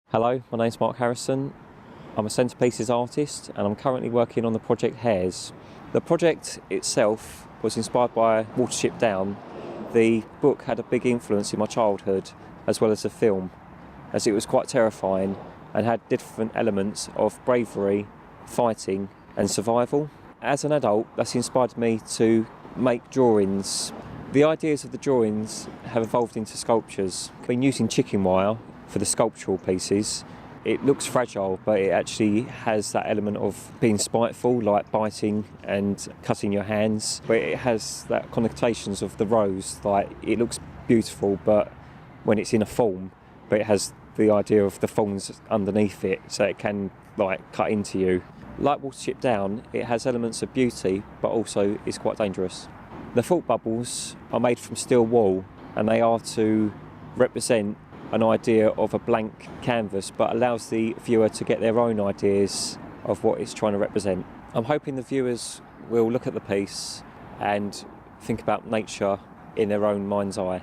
Hello, my name's Mark Harrison. I'm a Centrepieces artist and I'm currently working on the project Hares. The project itself was inspired by Watership Down. The book had a big influence in my childhood as well as the film, as it was quite terrifying and had different elements of bravery, fighting and survival. As an adult, that's inspired me to make drawings. The ideas of the drawings have evolved into sculptures. I've been using chicken wire for the sculptural pieces. It looks fragile, but it actually has that element of being spiteful, like biting and cutting your hands. But it has that connotations of the rose, like it looks beautiful, but when it's in a form, but it has the idea of the thorns underneath it, so it can like cut into you. Like Watership Down, it has elements of beauty, but also is quite dangerous. The thought bubbles are made from steel wool, and they are to represent an idea of a blank canvas, but allows the viewer to get their own ideas of what it's trying to represent. I'm hoping the viewers will look at the piece and think about nature in their own mind's eye.